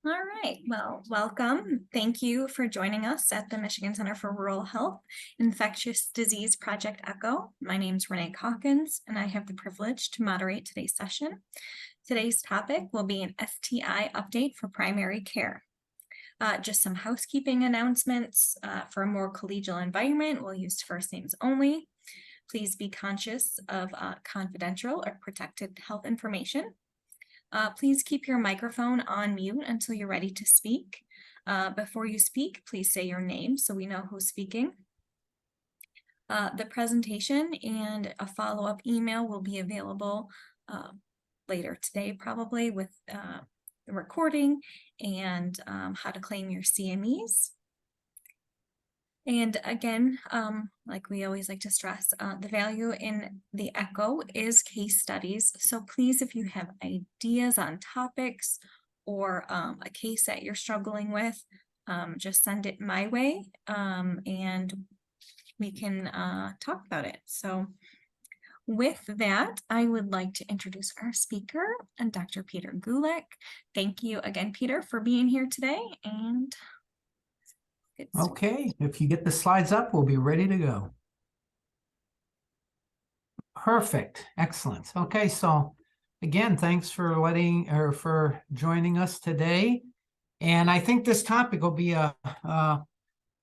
All right, well, welcome. Thank you for joining us at the Michigan Center for Rural Health Infectious Disease Project ECHO. My name is Renee Calkins, and I have the privilege to moderate today's session. Today's topic will be an STI update for primary care. Just some housekeeping announcements. For a more collegial environment, we'll use first names only. Please be conscious of confidential or protected health information. Please keep your microphone on mute until you're ready to speak. Before you speak, please say your name so we know who's speaking. The presentation and a follow-up email will be available later today, probably with the recording and how to claim your CMEs. And again, like we always like to stress, the value in the ECHO is case studies. So please, if you have ideas on topics or a case that you're struggling with, just send it my way and we can talk about it. So with that, I would like to introduce our speaker, and Dr. Peter Gulick. Thank you again, Peter, for being here today. And okay, if you get the slides up, we'll be ready to go. Perfect, excellent. Okay, so again, thanks for joining us today. And I think this topic will be a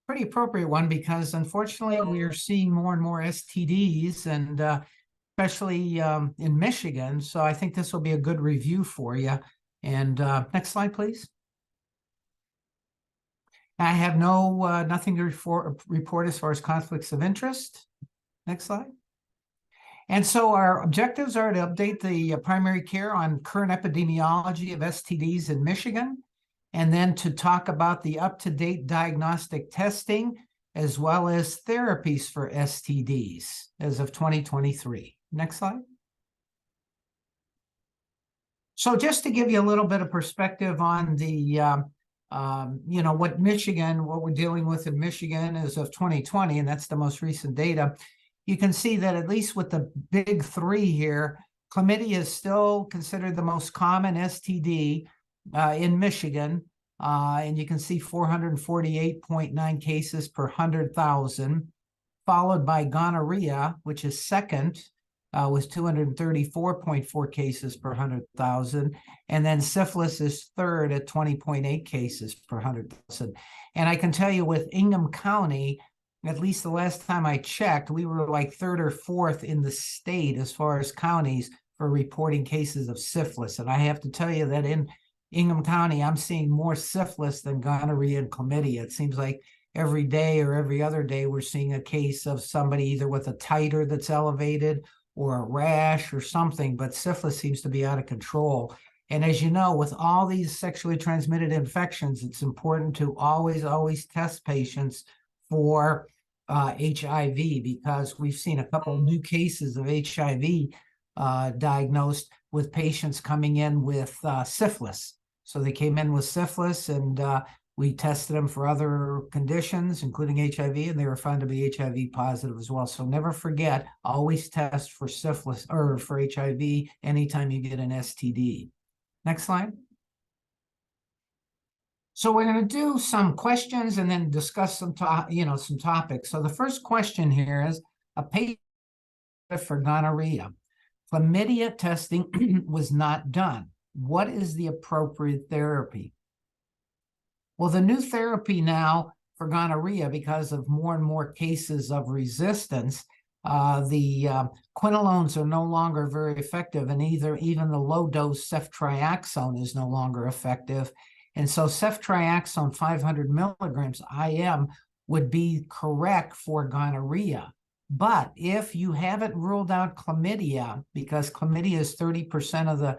pretty appropriate one because unfortunately we are seeing more and more STDs, and especially in Michigan. So I think this will be a good review for you. And next slide, please. I have nothing to report as far as conflicts of interest. Next slide. And so our objectives are to update the primary care on current epidemiology of STDs in Michigan, and then to talk about the up-to-date diagnostic testing as well as therapies for STDs as of 2023. Next slide. So just to give you a little bit of perspective on the what we're dealing with in Michigan as of 2020, and that's the most recent data. You can see that at least with the big three here, chlamydia is still considered the most common STD in Michigan. And you can see 448.9 cases per 100,000, followed by gonorrhea, which is second, with 234.4 cases per 100,000. And then syphilis is third at 20.8 cases per 100,000. And I can tell you with Ingham County, at least the last time I checked, we were like third or fourth in the state as far as counties for reporting cases of syphilis. And I have to tell you that in Ingham County, I'm seeing more syphilis than gonorrhea and chlamydia. It seems like every day or every other day, we're seeing a case of somebody either with a titer that's elevated or a rash or something, but syphilis seems to be out of control. And as you know, with all these sexually transmitted infections, it's important to always test patients for HIV, because we've seen a couple of new cases of HIV diagnosed with patients coming in with syphilis. So they came in with syphilis, and we tested them for other conditions, including HIV, and they were found to be HIV positive as well. So never forget, always test for syphilis or for HIV anytime you get an STD. Next slide. So we're going to do some questions and then discuss some topics. So the first question here is a patient for gonorrhea. Chlamydia testing was not done. What is the appropriate therapy? Well, the new therapy now for gonorrhea, because of more and more cases of resistance, the quinolones are no longer very effective, and even the low-dose ceftriaxone is no longer effective. And so ceftriaxone 500 milligrams IM would be correct for gonorrhea. But if you haven't ruled out chlamydia, because chlamydia is 30% of the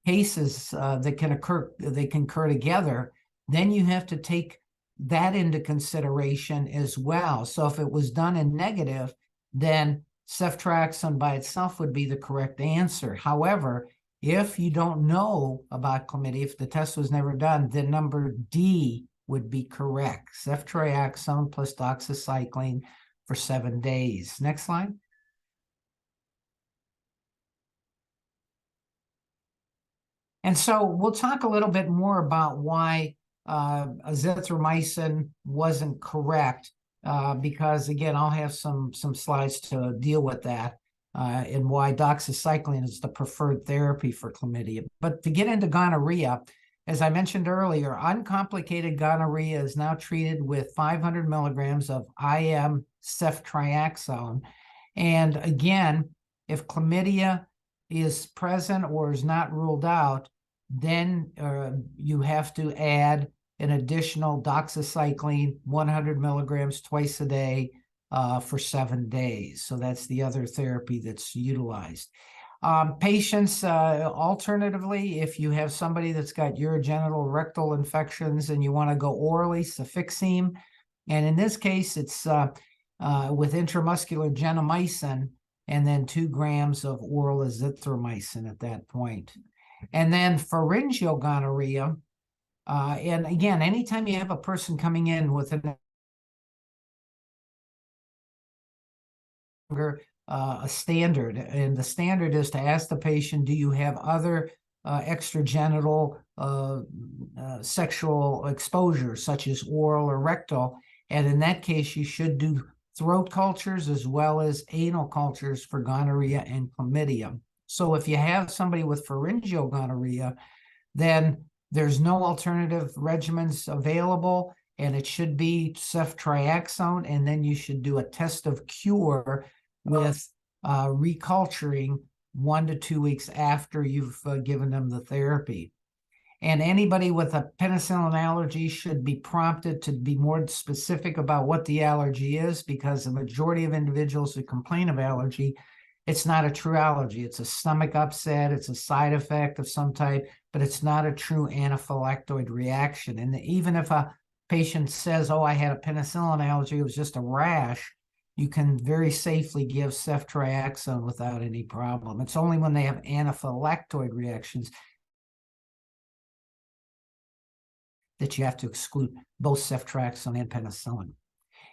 cases that can occur together, then you have to take that into consideration as well. So if it was done in negative, then ceftriaxone by itself would be the correct answer. However, if you don't know about chlamydia, if the test was never done, then number D would be correct. Ceftriaxone plus doxycycline for 7 days. Next slide. And so we'll talk a little bit more about why azithromycin wasn't correct, because again, I'll have some slides to deal with that, and why doxycycline is the preferred therapy for chlamydia. But to get into gonorrhea, as I mentioned earlier, uncomplicated gonorrhea is now treated with 500 milligrams of IM ceftriaxone. And again, if chlamydia is present or is not ruled out, then you have to add an additional doxycycline, 100 milligrams twice a day for 7 days. So that's the other therapy that's utilized. Patients, alternatively, if you have somebody that's got urogenital rectal infections and you want to go orally, cefixime. And in this case, it's with intramuscular gentamicin and then 2 grams of oral azithromycin at that point. And then pharyngeal gonorrhea, and again, anytime you have a person coming in with a standard, and the standard is to ask the patient, do you have other extragenital sexual exposure, such as oral or rectal? And in that case, you should do throat cultures as well as anal cultures for gonorrhea and chlamydia. So if you have somebody with pharyngeal gonorrhea, then there's no alternative regimens available, and it should be ceftriaxone, and then you should do a test of cure with reculturing 1 to 2 weeks after you've given them the therapy. And anybody with a penicillin allergy should be prompted to be more specific about what the allergy is, because the majority of individuals who complain of allergy, it's not a true allergy. It's a stomach upset. It's a side effect of some type, but it's not a true anaphylactoid reaction. And even if a patient says, oh, I had a penicillin allergy, it was just a rash, you can very safely give ceftriaxone without any problem. It's only when they have anaphylactoid reactions that you have to exclude both ceftriaxone and penicillin.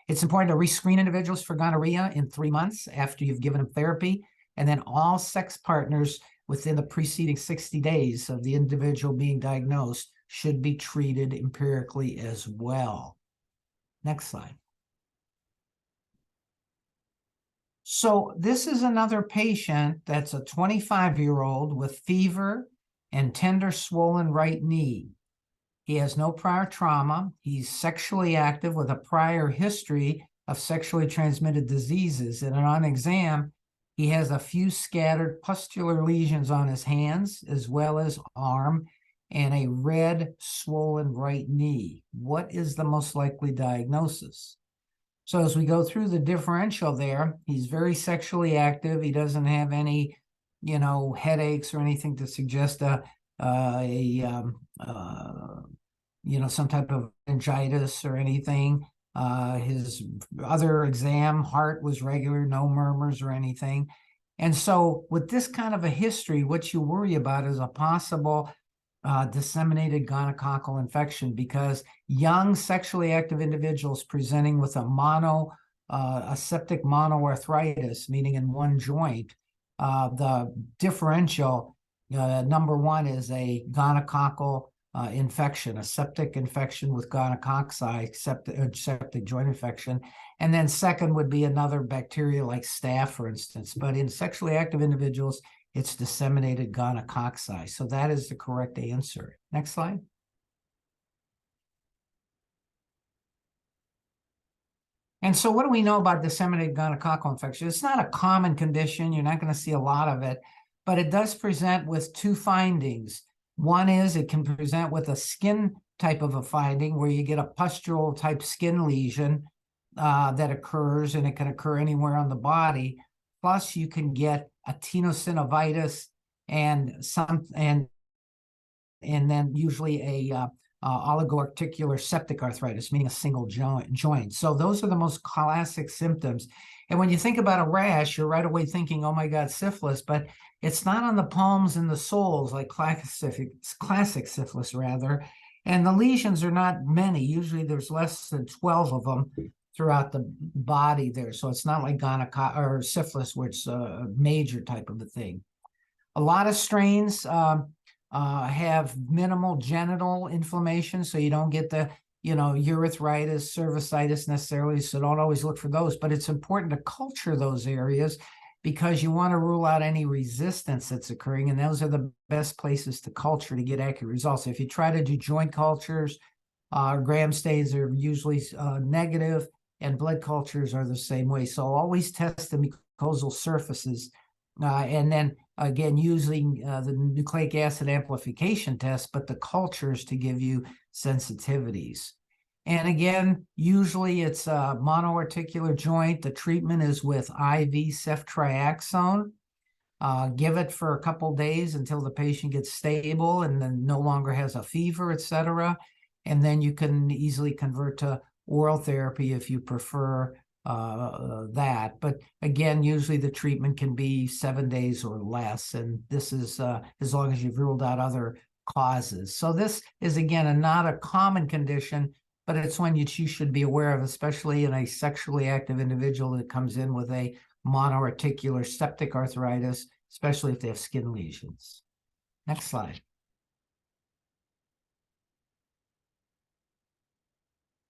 It's important to rescreen individuals for gonorrhea in 3 months after you've given them therapy, and then all sex partners within the preceding 60 days of the individual being diagnosed should be treated empirically as well. Next slide. So this is another patient that's a 25-year-old with fever and tender swollen right knee. He has no prior trauma. He's sexually active with a prior history of sexually transmitted diseases. And on exam, he has a few scattered pustular lesions on his hands, as well as arm, and a red swollen right knee. What is the most likely diagnosis? So as we go through the differential there, he's very sexually active. He doesn't have any, headaches or anything to suggest some type of meningitis or anything. His other exam, heart was regular, no murmurs or anything. And so with this kind of a history, what you worry about is a possible disseminated gonococcal infection, because young sexually active individuals presenting with a septic monoarthritis, meaning in one joint, the differential, number one is a gonococcal infection, a septic infection with gonococci, septic joint infection. And then second would be another bacteria like staph, for instance. But in sexually active individuals, it's disseminated gonococci. So that is the correct answer. Next slide. And so what do we know about disseminated gonococcal infection? It's not a common condition. You're not going to see a lot of it, but it does present with 2 findings. One is it can present with a skin type of a finding where you get a pustule type skin lesion that occurs, and it can occur anywhere on the body. Plus you can get a tenosynovitis and then usually a oligoarticular septic arthritis, meaning a single joint. So those are the most classic symptoms. And when you think about a rash, you're right away thinking, oh my God, syphilis, but it's not on the palms and the soles like classic syphilis rather. And the lesions are not many. Usually there's less than 12 of them throughout the body there. So it's not like gonococcal or syphilis, where it's a major type of a thing. A lot of strains have minimal genital inflammation, so you don't get the, urethritis, cervicitis necessarily, so don't always look for those. But it's important to culture those areas because you want to rule out any resistance that's occurring, and those are the best places to culture to get accurate results. If you try to do joint cultures, gram stains are usually negative, and blood cultures are the same way. So always test the mucosal surfaces. And then again, using the nucleic acid amplification test, but the cultures to give you sensitivities. And again, usually it's a monoarticular joint. The treatment is with IV ceftriaxone. Give it for a couple days until the patient gets stable and then no longer has a fever, etc. And then you can easily convert to oral therapy if you prefer that. But again, usually the treatment can be 7 days or less. And this is as long as you've ruled out other causes. So this is, again, not a common condition, but it's one you should be aware of, especially in a sexually active individual that comes in with a monoarticular septic arthritis, especially if they have skin lesions. Next slide.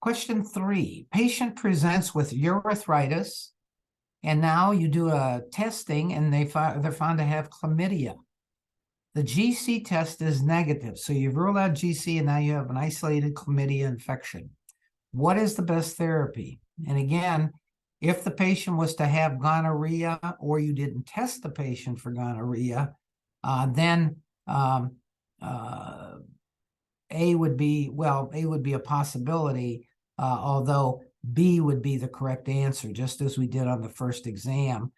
Question 3, patient presents with urethritis, and now you do a testing and they're found to have chlamydia. The GC test is negative, so you've ruled out GC and now you have an isolated chlamydia infection. What is the best therapy? And again, if the patient was to have gonorrhea or you didn't test the patient for gonorrhea, then A would be a possibility, although B would be the correct answer, just as we did on the first exam,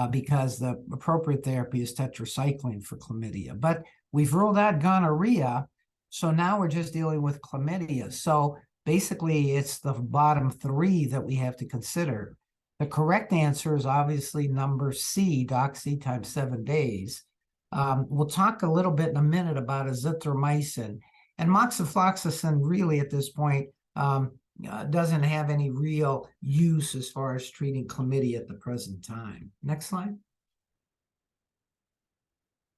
because the appropriate therapy is tetracycline for chlamydia. But we've ruled out gonorrhea, so now we're just dealing with chlamydia. So basically, it's the bottom 3 that we have to consider. The correct answer is obviously number C, doxy times 7 days. We'll talk a little bit in a minute about azithromycin. And moxifloxacin really at this point doesn't have any real use as far as treating chlamydia at the present time. Next slide.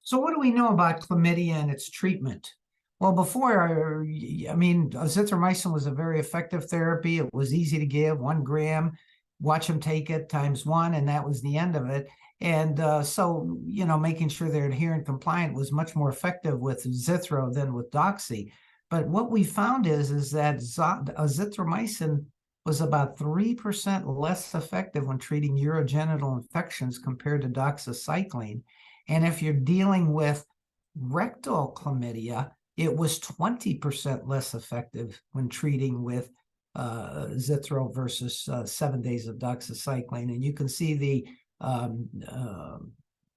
So what do we know about chlamydia and its treatment? Well, before, azithromycin was a very effective therapy. It was easy to give, 1 gram, watch them take it times 1, and that was the end of it. And so, making sure they're adherent compliant was much more effective with Zithro than with Doxy. But what we found is that azithromycin was about 3% less effective when treating urogenital infections compared to doxycycline. And if you're dealing with rectal chlamydia, it was 20% less effective when treating with Zithro versus 7 days of doxycycline. And you can see the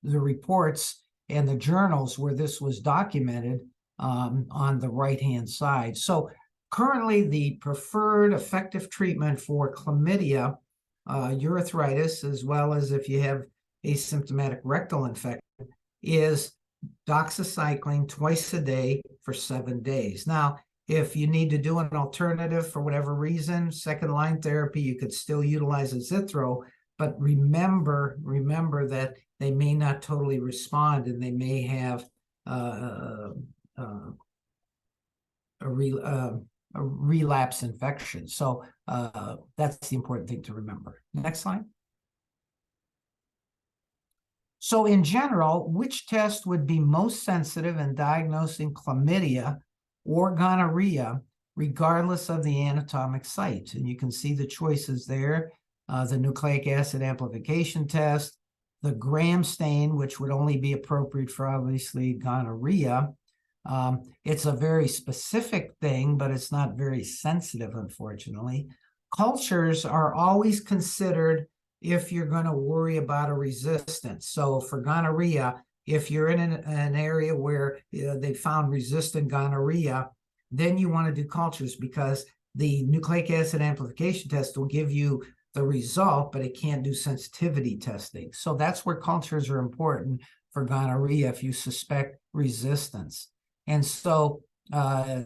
reports and the journals where this was documented on the right-hand side. So currently the preferred effective treatment for chlamydia, urethritis, as well as if you have asymptomatic rectal infection, is doxycycline twice a day for 7 days. Now, if you need to do an alternative for whatever reason, second-line therapy, you could still utilize Zithro, but remember that they may not totally respond and they may have a relapse infection. So that's the important thing to remember. Next slide. So in general, which test would be most sensitive in diagnosing chlamydia or gonorrhea, regardless of the anatomic site? And you can see the choices there. The nucleic acid amplification test, the gram stain, which would only be appropriate for obviously gonorrhea. It's a very specific thing, but it's not very sensitive, unfortunately. Cultures are always considered if you're going to worry about a resistance. So for gonorrhea, if you're in an area where they found resistant gonorrhea, then you want to do cultures because the nucleic acid amplification test will give you the result, but it can't do sensitivity testing. So that's where cultures are important for gonorrhea if you suspect resistance. And so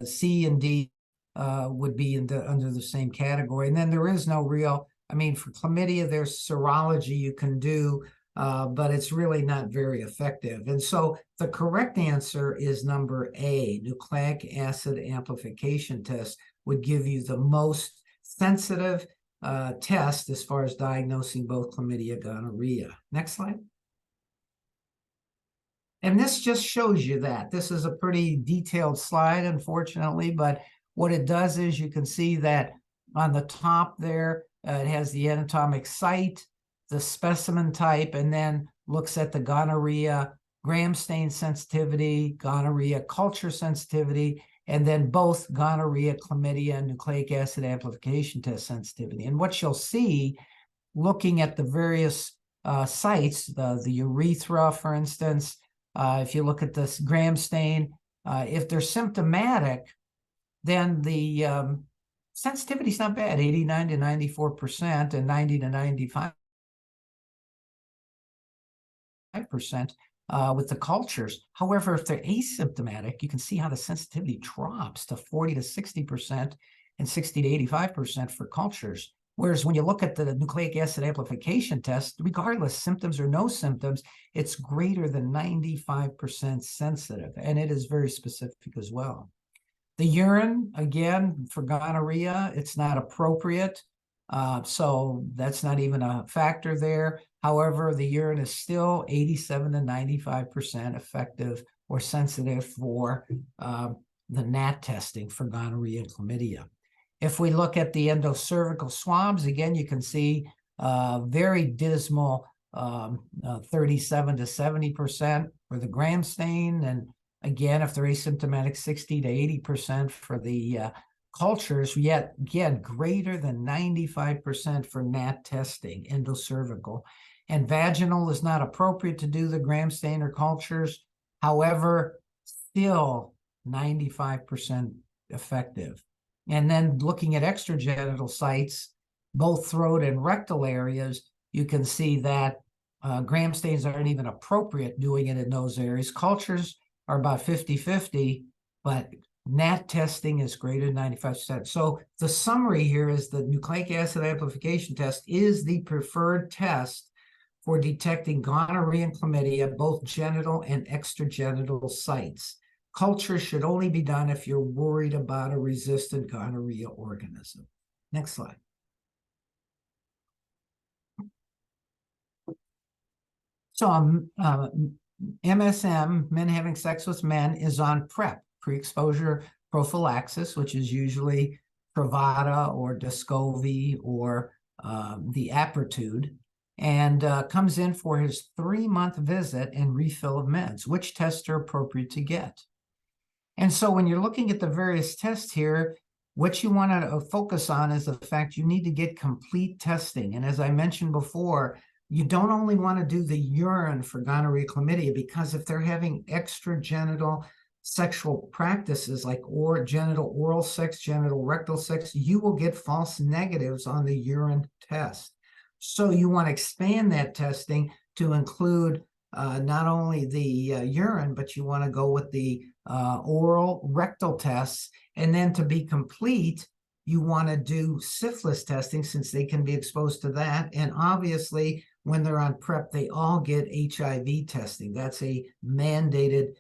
C and D would be under the same category. And then there is no real, for chlamydia, there's serology you can do but it's really not very effective. And so the correct answer is number A. Nucleic acid amplification test would give you the most sensitive test as far as diagnosing both chlamydia, gonorrhea. Next slide. And this just shows you that. This is a pretty detailed slide, unfortunately, but what it does is you can see that on the top there, it has the anatomic site, the specimen type, and then looks at the gonorrhea gram stain sensitivity, gonorrhea culture sensitivity, and then both gonorrhea, chlamydia, and nucleic acid amplification test sensitivity. And what you'll see, looking at the various sites, the urethra, for instance, if you look at this gram stain, if they're symptomatic, then the sensitivity is not bad, 89 to 94% and 90 to 95% with the cultures. However, if they're asymptomatic, you can see how the sensitivity drops to 40 to 60% and 60 to 85% for cultures. Whereas when you look at the nucleic acid amplification test, regardless symptoms or no symptoms, it's greater than 95% sensitive, and it is very specific as well. The urine, again, for gonorrhea, it's not appropriate. So that's not even a factor there. However, the urine is still 87 to 95% effective or sensitive for the NAT testing for gonorrhea and chlamydia. If we look at the endocervical swabs, again, you can see very dismal 37 to 70% for the gram stain. And again, if they're asymptomatic, 60 to 80% for the cultures, yet again, greater than 95% for NAT testing, endocervical. And vaginal is not appropriate to do the gram stain or cultures. However, still 95% effective. And then looking at extragenital sites, both throat and rectal areas, you can see that gram stains aren't even appropriate doing it in those areas. Cultures are about 50-50, but NAT testing is greater than 95%. So the summary here is the nucleic acid amplification test is the preferred test for detecting gonorrhea and chlamydia, both genital and extragenital sites. Culture should only be done if you're worried about a resistant gonorrhea organism. Next slide. So MSM, men having sex with men, is on PrEP, pre-exposure prophylaxis, which is usually Truvada or Descovy or the Apretude, and comes in for his 3-month visit and refill of meds. Which tests are appropriate to get? And so when you're looking at the various tests here, what you want to focus on is the fact you need to get complete testing. And as I mentioned before, you don't only want to do the urine for gonorrhea, chlamydia, because if they're having extragenital sexual practices like genital oral sex, genital rectal sex, you will get false negatives on the urine test. So you want to expand that testing to include not only the urine, but you want to go with the oral rectal tests. And then to be complete, you want to do syphilis testing since they can be exposed to that. And obviously, when they're on PrEP, they all get HIV testing. That's a mandated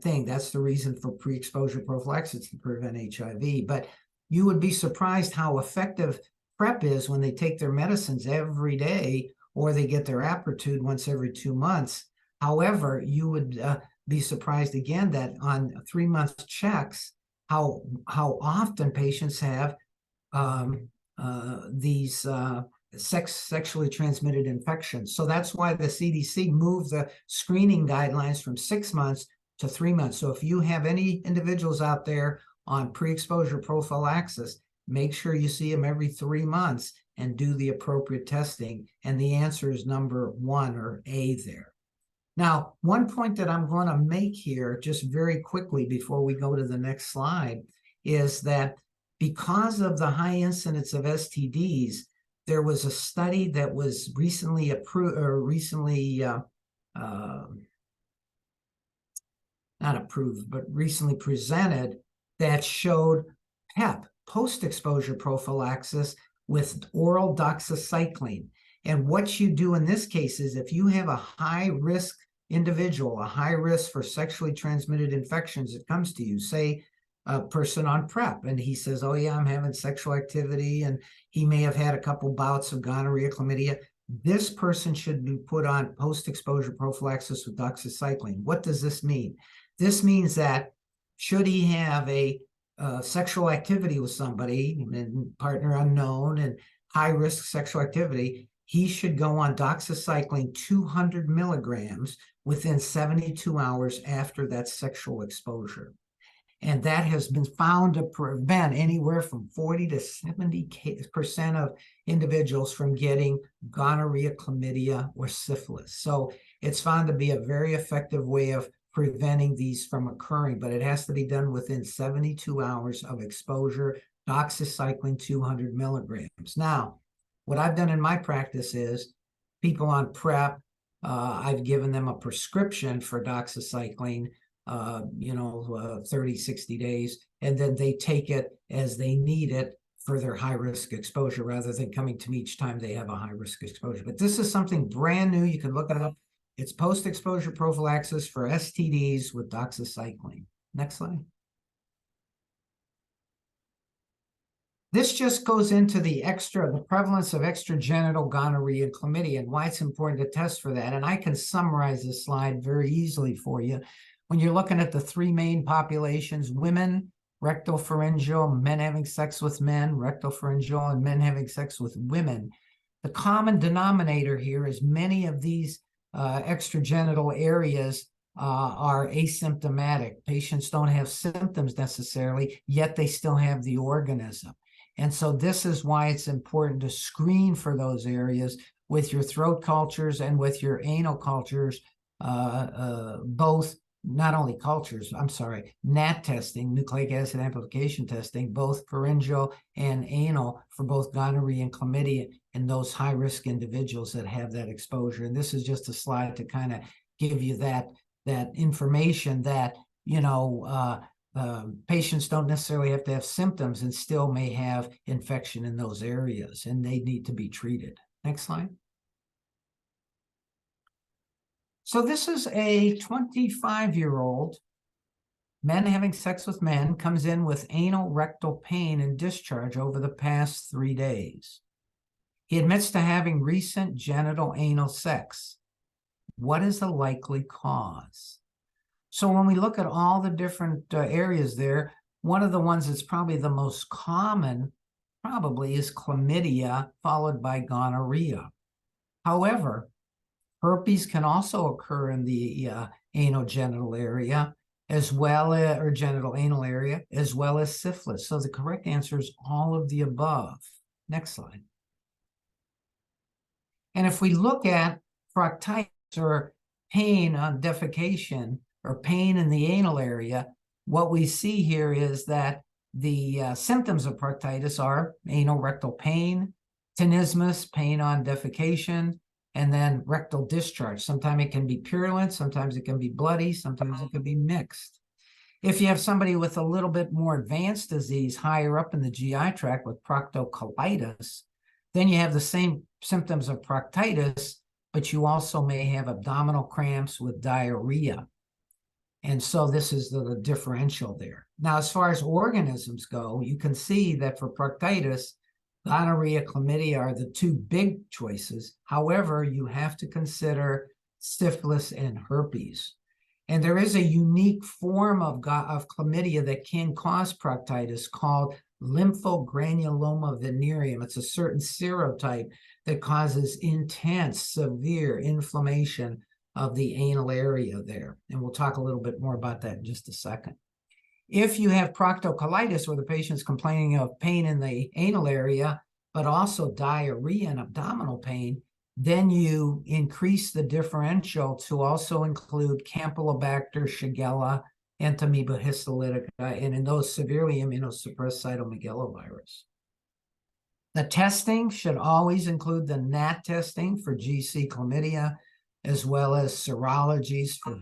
thing. That's the reason for pre-exposure prophylaxis, to prevent HIV. But you would be surprised how effective PrEP is when they take their medicines every day or they get their Apretude once every 2 months. However, you would be surprised again that on 3-month checks, how often patients have these sexually transmitted infections. So that's why the CDC moved the screening guidelines from 6 months to 3 months. So if you have any individuals out there on pre-exposure prophylaxis, make sure you see them every 3 months and do the appropriate testing. And the answer is number 1, or A there. Now, one point that I'm going to make here just very quickly before we go to the next slide is that because of the high incidence of STDs, there was a study that was recently approved, or recently not approved, but recently presented, that showed PEP, post-exposure prophylaxis, with oral doxycycline. And what you do in this case is if you have a high risk individual, a high risk for sexually transmitted infections that comes to you, say a person on PrEP, and he says, oh yeah, I'm having sexual activity, and he may have had a couple bouts of gonorrhea, chlamydia, this person should be put on post-exposure prophylaxis with doxycycline. What does this mean? This means that should he have a sexual activity with somebody, and partner unknown, and high-risk sexual activity, he should go on doxycycline 200 milligrams within 72 hours after that sexual exposure. And that has been found to prevent anywhere from 40 to 70% of individuals from getting gonorrhea, chlamydia, or syphilis. So it's found to be a very effective way of preventing these from occurring, but it has to be done within 72 hours of exposure, doxycycline 200 milligrams. Now, what I've done in my practice is people on PrEP, I've given them a prescription for doxycycline, 30, 60 days, and then they take it as they need it for their high-risk exposure rather than coming to me each time they have a high-risk exposure. But this is something brand new. You can look it up. It's post-exposure prophylaxis for STDs with doxycycline. Next slide. This just goes into the prevalence of extragenital gonorrhea and chlamydia and why it's important to test for that. And I can summarize this slide very easily for you. When you're looking at the three main populations, women, rectopharyngeal, men having sex with men, rectopharyngeal, and men having sex with women, the common denominator here is many of these extragenital areas are asymptomatic. Patients don't have symptoms necessarily, yet they still have the organism. And so this is why it's important to screen for those areas with your throat cultures and with your anal cultures, both, not only cultures, NAT testing, nucleic acid amplification testing, both pharyngeal and anal for both gonorrhea and chlamydia in those high-risk individuals that have that exposure. And this is just a slide to kind of give you that information that, patients don't necessarily have to have symptoms and still may have infection in those areas, and they need to be treated. Next slide. So this is a 25-year-old, men having sex with men, comes in with anal rectal pain and discharge over the past 3 days. He admits to having recent genital anal sex. What is the likely cause? So when we look at all the different areas there, one of the ones that's probably the most common is chlamydia, followed by gonorrhea. However, herpes can also occur in the anogenital area, as well as, or genital anal area, as well as syphilis. So the correct answer is all of the above. Next slide. And if we look at proctitis, or pain on defecation, or pain in the anal area, what we see here is that the symptoms of proctitis are anal rectal pain, tenesmus, pain on defecation, and then rectal discharge. Sometimes it can be purulent, sometimes it can be bloody, sometimes it can be mixed. If you have somebody with a little bit more advanced disease higher up in the GI tract with proctocolitis, then you have the same symptoms of proctitis, but you also may have abdominal cramps with diarrhea. And so this is the differential there. Now, as far as organisms go, you can see that for proctitis, gonorrhea, chlamydia are the two big choices. However, you have to consider syphilis and herpes. And there is a unique form of chlamydia that can cause proctitis called lymphogranuloma venereum. It's a certain serotype that causes intense, severe inflammation of the anal area there. And we'll talk a little bit more about that in just a second. If you have proctocolitis, where the patient's complaining of pain in the anal area, but also diarrhea and abdominal pain, then you increase the differential to also include Campylobacter, Shigella, Entamoeba histolytica, and in those severely immunosuppressed cytomegalovirus. The testing should always include the NAT testing for GC chlamydia, as well as serologies for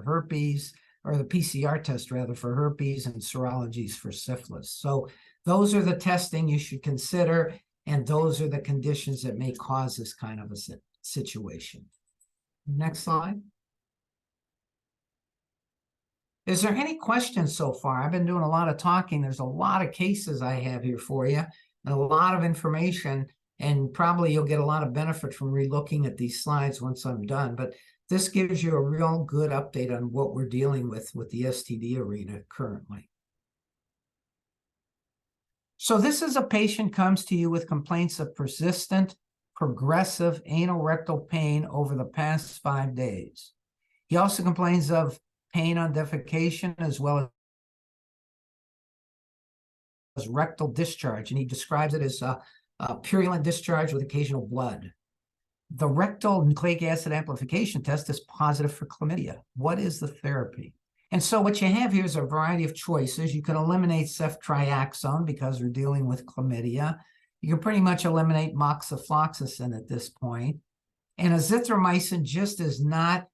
herpes, or the PCR test rather, for herpes, and serologies for syphilis. So those are the testing you should consider. And those are the conditions that may cause this kind of a situation. Next slide. Is there any questions so far? I've been doing a lot of talking. There's a lot of cases I have here for you and a lot of information, and probably you'll get a lot of benefit from re-looking at these slides once I'm done. But this gives you a real good update on what we're dealing with the STD arena currently. So this is a patient comes to you with complaints of persistent, progressive anal rectal pain over the past 5 days. He also complains of pain on defecation as well as rectal discharge, and he describes it as a purulent discharge with occasional blood. The rectal nucleic acid amplification test is positive for chlamydia. What is the therapy? And so what you have here is a variety of choices. You can eliminate ceftriaxone because we're dealing with chlamydia. You can pretty much eliminate moxifloxacin at this point. And azithromycin just is not,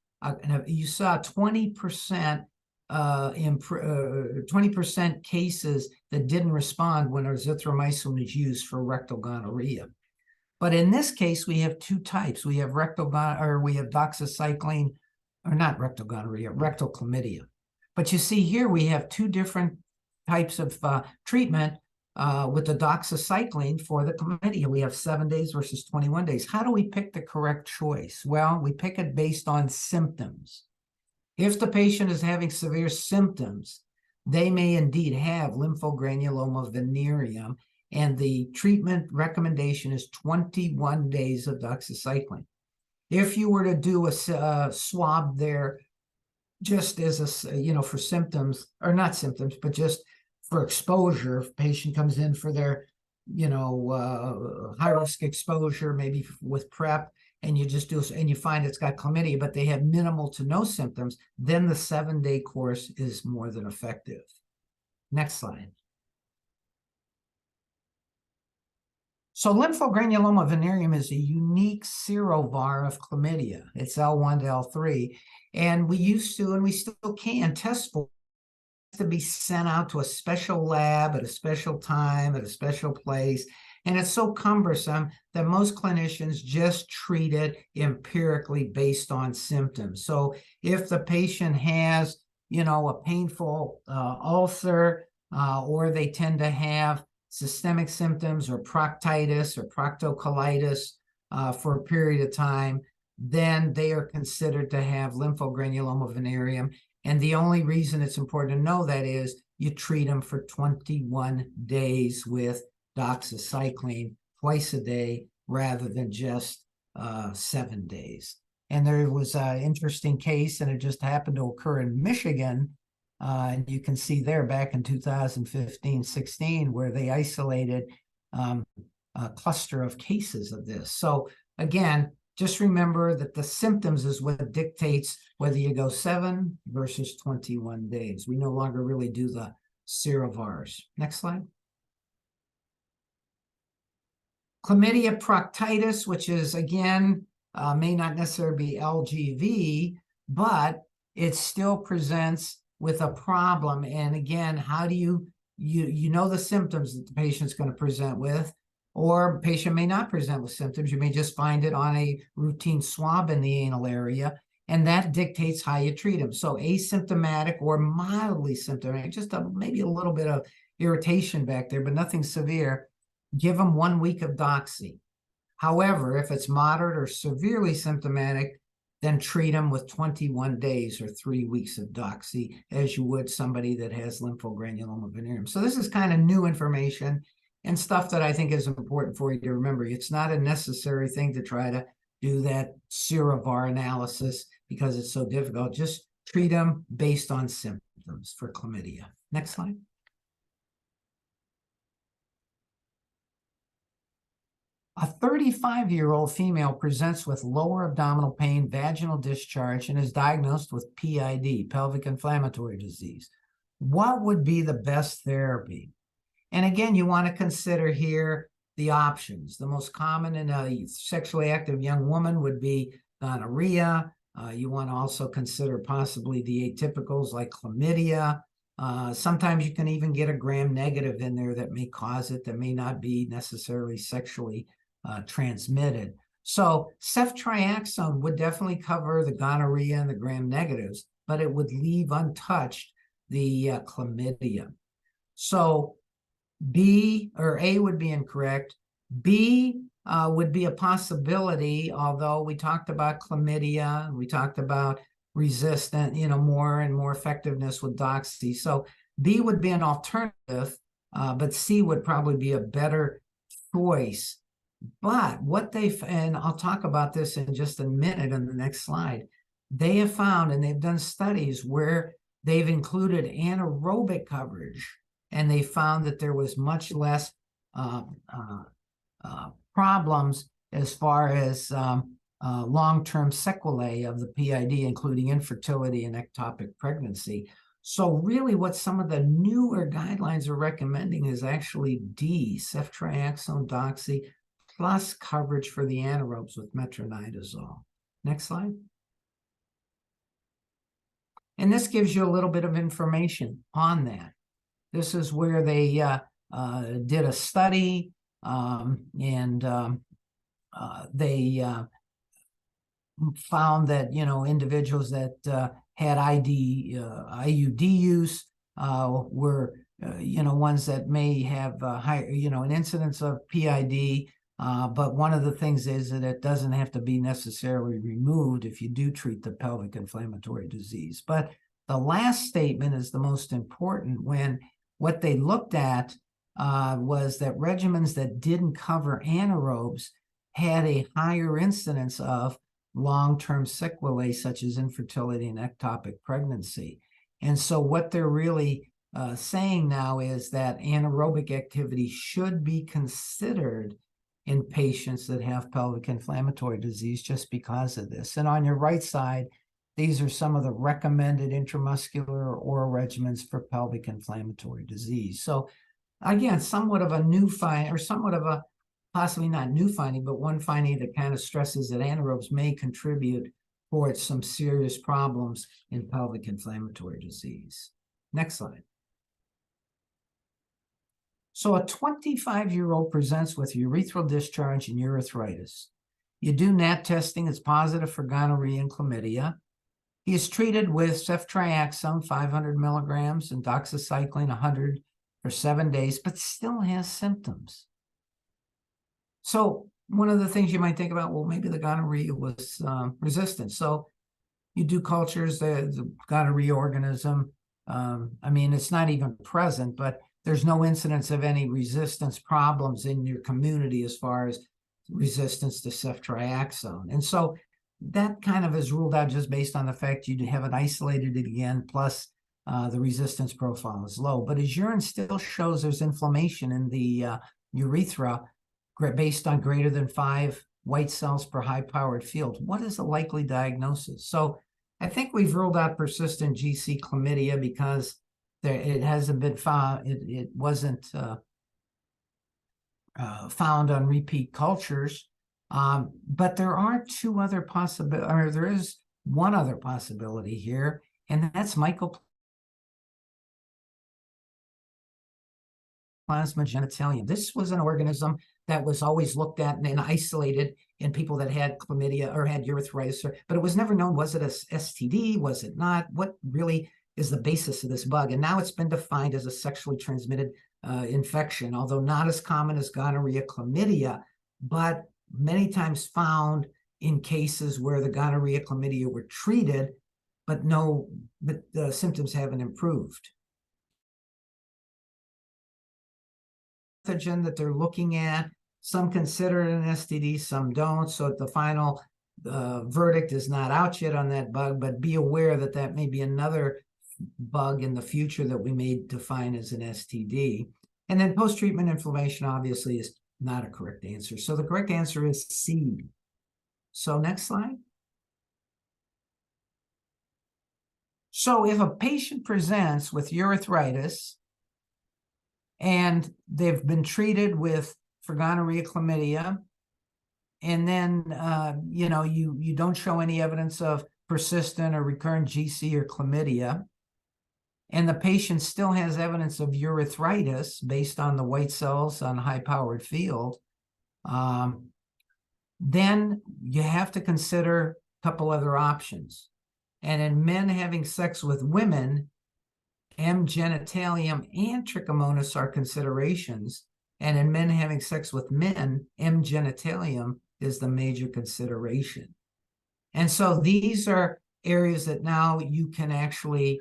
you saw 20% 20% cases that didn't respond when azithromycin was used for rectal gonorrhea. But in this case, we have two types. We have we have doxycycline, or not rectal gonorrhea, rectal chlamydia. But you see here, we have two different types of treatment with the doxycycline for the chlamydia. We have 7 days versus 21 days. How do we pick the correct choice? Well, we pick it based on symptoms. If the patient is having severe symptoms, they may indeed have lymphogranuloma venereum, and the treatment recommendation is 21 days of doxycycline. If you were to do a swab there just as a, for symptoms, or not symptoms, but just for exposure, if a patient comes in for their, high-risk exposure, maybe with PrEP, and you just do, and you find it's got chlamydia, but they have minimal to no symptoms, then the 7-day course is more than effective. Next slide. So lymphogranuloma venereum is a unique serovar of chlamydia. It's L1 to L3. And we used to, and we still can, test for it to be sent out to a special lab at a special time, at a special place. And it's so cumbersome that most clinicians just treat it empirically based on symptoms. So if the patient has, a painful ulcer, or they tend to have systemic symptoms or proctitis or proctocolitis for a period of time, then they are considered to have lymphogranuloma venereum. And the only reason it's important to know that is you treat them for 21 days with doxycycline twice a day rather than just 7 days. And there was an interesting case, and it just happened to occur in Michigan. And you can see there back in 2015-16 where they isolated a cluster of cases of this. So again, just remember that the symptoms is what dictates whether you go 7 versus 21 days. We no longer really do the serovars. Next slide. Chlamydia proctitis, which is, again, may not necessarily be LGV, but it still presents with a problem. And again, how do you know the symptoms that the patient's going to present with, or patient may not present with symptoms. You may just find it on a routine swab in the anal area, and that dictates how you treat them. So asymptomatic or mildly symptomatic, just maybe a little bit of irritation back there, but nothing severe, give them 1 week of doxy. However, if it's moderate or severely symptomatic, then treat them with 21 days or 3 weeks of doxy, as you would somebody that has lymphogranuloma venereum. So this is kind of new information and stuff that I think is important for you to remember. It's not a necessary thing to try to do that serovar analysis because it's so difficult. Just treat them based on symptoms for chlamydia. Next slide. A 35-year-old female presents with lower abdominal pain, vaginal discharge, and is diagnosed with PID, pelvic inflammatory disease. What would be the best therapy? And again, you want to consider here the options. The most common in a sexually active young woman would be gonorrhea. You want to also consider possibly the atypicals like chlamydia. Sometimes you can even get a gram-negative in there that may cause it, that may not be necessarily sexually transmitted. So ceftriaxone would definitely cover the gonorrhea and the gram-negatives, but it would leave untouched the chlamydia. So B or A would be incorrect. B would be a possibility, although we talked about chlamydia, we talked about resistant, more and more effectiveness with doxy. So B would be an alternative, but C would probably be a better choice. But and I'll talk about this in just a minute in the next slide, they have found, and they've done studies where they've included anaerobic coverage, and they found that there was much less problems as far as long-term sequelae of the PID, including infertility and ectopic pregnancy. So really what some of the newer guidelines are recommending is actually D, ceftriaxone, doxy, plus coverage for the anaerobes with metronidazole. Next slide. And this gives you a little bit of information on that. This is where they did a study, they found that, individuals that had IUD use were, ones that may have higher, an incidence of PID. But one of the things is that it doesn't have to be necessarily removed if you do treat the pelvic inflammatory disease. But the last statement is the most important, when what they looked at was that regimens that didn't cover anaerobes had a higher incidence of long-term sequelae, such as infertility and ectopic pregnancy. And so what they're really saying now is that anaerobic activity should be considered in patients that have pelvic inflammatory disease just because of this. And on your right side, these are some of the recommended intramuscular oral regimens for pelvic inflammatory disease. So again, somewhat of a new find, or somewhat of a possibly not new finding, but one finding that kind of stresses that anaerobes may contribute towards some serious problems in pelvic inflammatory disease. Next slide. So a 25-year-old presents with urethral discharge and urethritis. You do NAT testing, it's positive for gonorrhea and chlamydia. He is treated with ceftriaxone 500 milligrams and doxycycline 100 for 7 days, but still has symptoms. So one of the things you might think about, well, maybe the gonorrhea was resistant. So you do cultures, the gonorrhea organism, it's not even present, but there's no incidence of any resistance problems in your community as far as resistance to ceftriaxone. And so that kind of is ruled out just based on the fact you haven't isolated it again, plus the resistance profile is low. But his urine still shows there's inflammation in the urethra based on greater than 5 white cells per high-powered field. What is the likely diagnosis? So I think we've ruled out persistent GC chlamydia because it hasn't been found, it wasn't found on repeat cultures. But there are two other possibilities, or there is one other possibility here, and that's mycoplasma genitalium. This was an organism that was always looked at and isolated in people that had chlamydia or had urethritis, but it was never known, was it a STD, was it not? What really is the basis of this bug? And now it's been defined as a sexually transmitted infection, although not as common as gonorrhea, chlamydia, but many times found in cases where the gonorrhea, chlamydia were treated, but the symptoms haven't improved. Pathogen that they're looking at, some consider it an STD, some don't. So the final verdict is not out yet on that bug, but be aware that that may be another bug in the future that we may define as an STD. And then post-treatment inflammation obviously is not a correct answer. So the correct answer is C. So next slide. So if a patient presents with urethritis and they've been treated for gonorrhea, chlamydia, and then you don't show any evidence of persistent or recurrent GC or chlamydia, and the patient still has evidence of urethritis based on the white cells on high-powered field, then you have to consider a couple other options. And in men having sex with women, M. genitalium and trichomonas are considerations. And in men having sex with men, M. genitalium is the major consideration. And so these are areas that now you can actually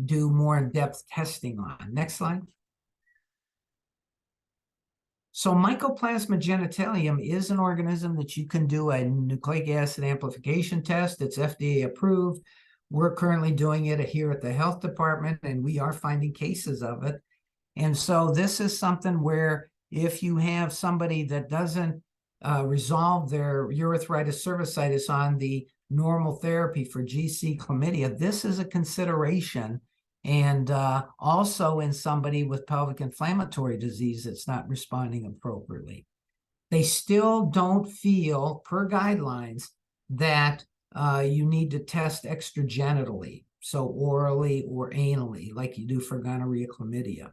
do more in-depth testing on. Next slide. So Mycoplasma genitalium is an organism that you can do a nucleic acid amplification test. It's FDA approved. We're currently doing it here at the health department, and we are finding cases of it. And so this is something where if you have somebody that doesn't resolve their urethritis cervicitis on the normal therapy for GC chlamydia, this is a consideration. And also in somebody with pelvic inflammatory disease that's not responding appropriately. They still don't feel, per guidelines, that you need to test extragenitally, so orally or anally, like you do for gonorrhea, chlamydia.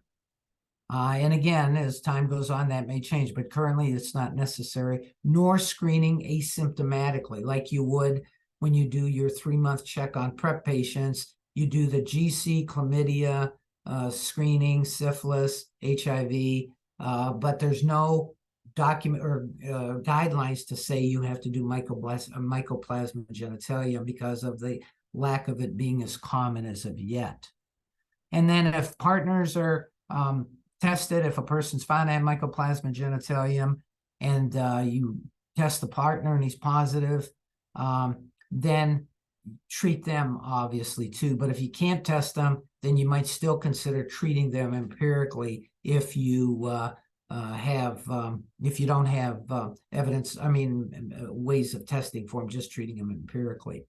And again, as time goes on, that may change, but currently it's not necessary, nor screening asymptomatically, like you would when you do your 3-month check on PrEP patients. You do the GC, chlamydia, screening, syphilis, HIV, but there's no document or guidelines to say you have to do mycoplasma genitalium because of the lack of it being as common as of yet. And then if partners are tested, if a person's found to have mycoplasma genitalium and you test the partner and he's positive, then treat them obviously too. But if you can't test them, then you might still consider treating them empirically if you if you don't have evidence, ways of testing for them, just treating them empirically.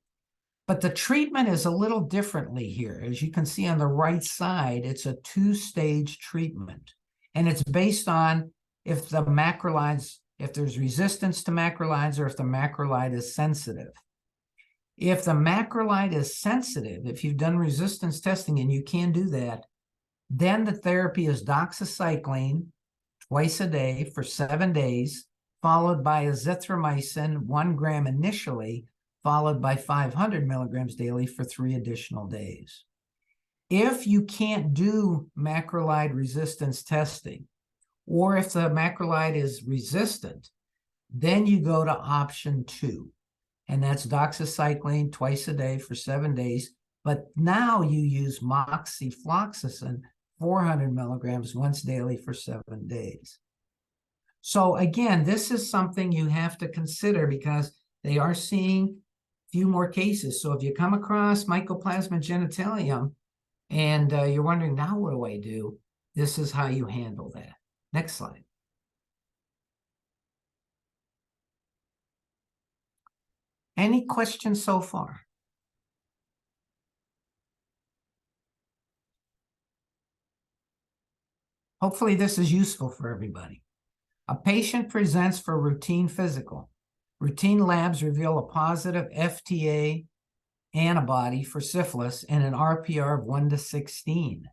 But the treatment is a little differently here. As you can see on the right side, it's a 2-stage treatment. And it's based on if the macrolides, if there's resistance to macrolides or if the macrolide is sensitive. If the macrolide is sensitive, if you've done resistance testing and you can do that, then the therapy is doxycycline twice a day for 7 days, followed by azithromycin 1 gram initially, followed by 500 milligrams daily for 3 additional days. If you can't do macrolide resistance testing, or if the macrolide is resistant, then you go to option 2. And that's doxycycline twice a day for 7 days. But now you use moxifloxacin 400 milligrams once daily for 7 days. So again, this is something you have to consider because they are seeing few more cases. So if you come across Mycoplasma genitalium and you're wondering, now what do I do? This is how you handle that. Next slide. Any questions so far? Hopefully this is useful for everybody. A patient presents for routine physical. Routine labs reveal a positive FTA antibody for syphilis and an RPR of 1 to 16.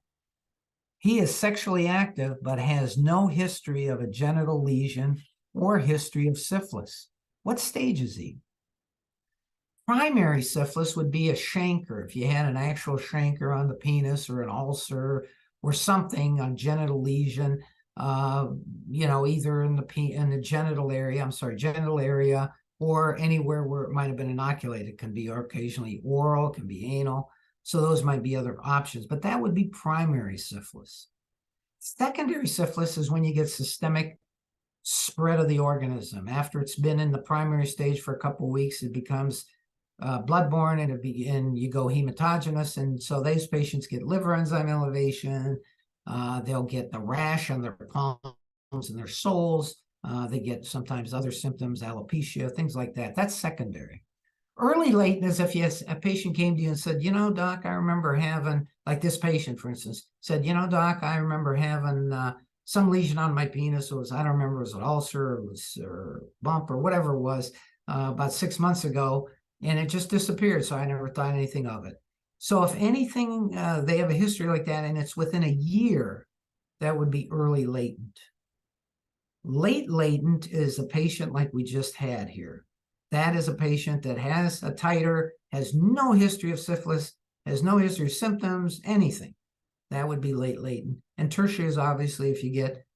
He is sexually active but has no history of a genital lesion or history of syphilis. What stage is he? Primary syphilis would be a chancre. If you had an actual chancre on the penis or an ulcer or something, a genital lesion, either in the genital area, or anywhere where it might have been inoculated. It can be occasionally oral, it can be anal. So those might be other options, but that would be primary syphilis. Secondary syphilis is when you get systemic spread of the organism. After it's been in the primary stage for a couple of weeks, it becomes bloodborne and you go hematogenous. And so those patients get liver enzyme elevation. They'll get the rash on their palms and their soles. They get sometimes other symptoms, alopecia, things like that. That's secondary. Early latent is if a patient came to you and said, doc, I remember having, like this patient, for instance, said, doc, I remember having some lesion on my penis. I don't remember, it was an ulcer, or bump or whatever it was, about 6 months ago, and it just disappeared. So I never thought anything of it. So if anything, they have a history like that and it's within a year, that would be early latent. Late latent is a patient like we just had here. That is a patient that has a titer, has no history of syphilis, has no history of symptoms, anything. That would be late latent. And tertiary is obviously if you get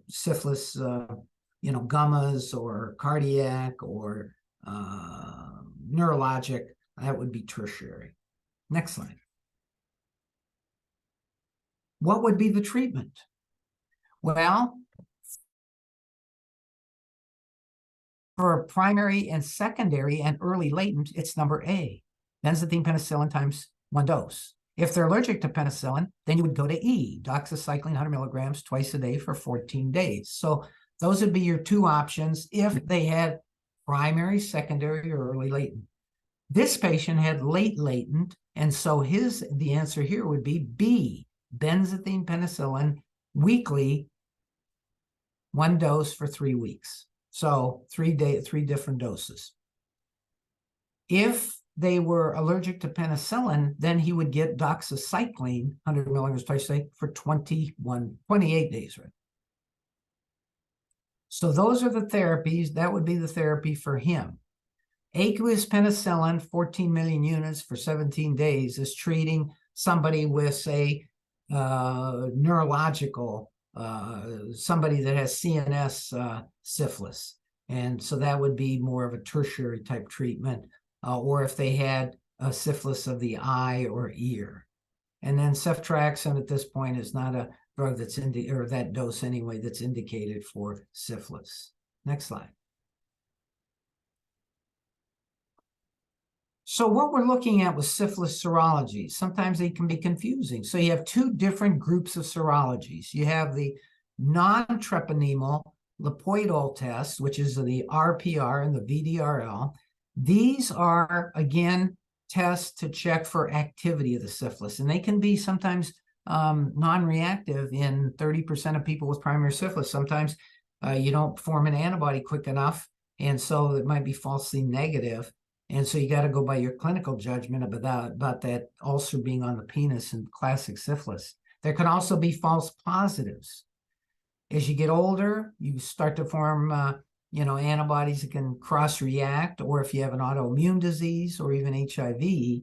syphilis, gammas or cardiac or neurologic, that would be tertiary. Next slide. What would be the treatment? Well, for primary and secondary and early latent, it's number A, benzathine penicillin times 1 dose. If they're allergic to penicillin, then you would go to E, doxycycline 100 milligrams twice a day for 14 days. So those would be your two options if they had primary, secondary, or early latent. This patient had late latent, and so the answer here would be B, benzathine penicillin weekly, 1 dose for 3 weeks. So 3 different doses. If they were allergic to penicillin, then he would get doxycycline 100 milligrams twice a day for 28 days, right? So those are the therapies. That would be the therapy for him. Aqueous penicillin, 14 million units for 17 days, is treating somebody with, say, neurological, somebody that has CNS syphilis. And so that would be more of a tertiary type treatment, or if they had a syphilis of the eye or ear. And then ceftriaxone at this point is not a drug that's or that dose anyway that's indicated for syphilis. Next slide. So what we're looking at with syphilis serologies, sometimes they can be confusing. So you have 2 different groups of serologies. You have the non-treponemal lipoidal test, which is the RPR and the VDRL. These are, again, tests to check for activity of the syphilis, and they can be sometimes non-reactive in 30% of people with primary syphilis. Sometimes you don't form an antibody quick enough, and so it might be falsely negative. And so you got to go by your clinical judgment about that ulcer being on the penis in classic syphilis. There can also be false positives. As you get older, you start to form antibodies that can cross-react, or if you have an autoimmune disease or even HIV,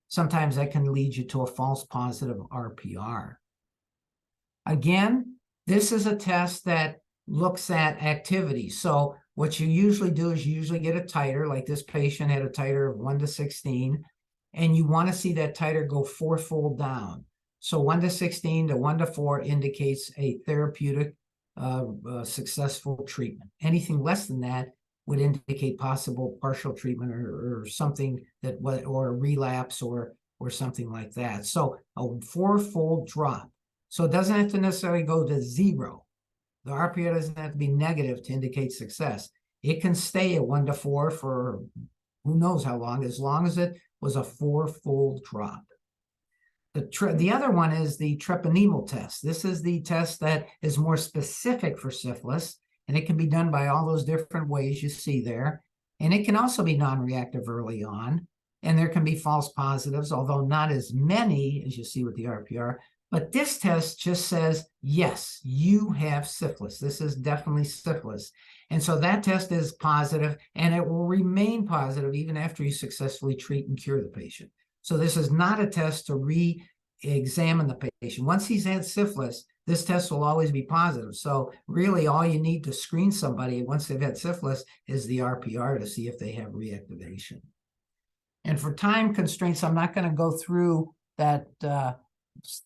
sometimes that can lead you to a false positive RPR. Again, this is a test that looks at activity. So what you usually do is you usually get a titer, like this patient had a titer of 1 to 16, and you want to see that titer go 4-fold down. So 1 to 16 to 1 to 4 indicates a therapeutic successful treatment. Anything less than that would indicate possible partial treatment or something that or a relapse or something like that. So a 4-fold drop. So it doesn't have to necessarily go to 0. The RPR doesn't have to be negative to indicate success. It can stay at 1 to 4 for who knows how long as it was a 4-fold drop. The other one is the treponemal test. This is the test that is more specific for syphilis, and it can be done by all those different ways you see there. And it can also be non-reactive early on, and there can be false positives, although not as many as you see with the RPR. But this test just says, yes, you have syphilis. This is definitely syphilis. And so that test is positive, and it will remain positive even after you successfully treat and cure the patient. So this is not a test to re-examine the patient. Once he's had syphilis, this test will always be positive. So really all you need to screen somebody once they've had syphilis is the RPR to see if they have reactivation. And for time constraints, I'm not going to go through that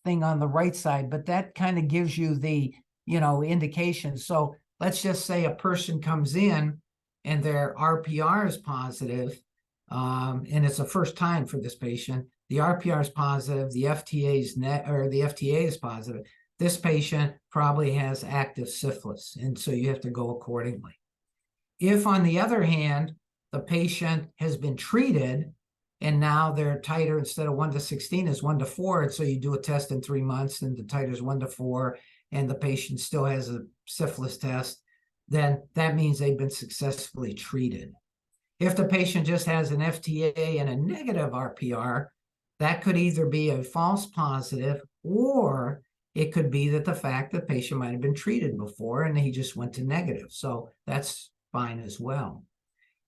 thing on the right side, but that kind of gives you the, indication. So let's just say a person comes in and their RPR is positive, and it's the first time for this patient. The RPR is positive, the FTA is positive. This patient probably has active syphilis, and so you have to go accordingly. If, on the other hand, the patient has been treated and now their titer instead of 1 to 16 is 1 to 4, and so you do a test in 3 months and the titer is 1 to 4, and the patient still has a syphilis test, then that means they've been successfully treated. If the patient just has an FTA and a negative RPR, That could either be a false positive, or it could be that the fact that the patient might have been treated before and he just went to negative. So that's fine as well.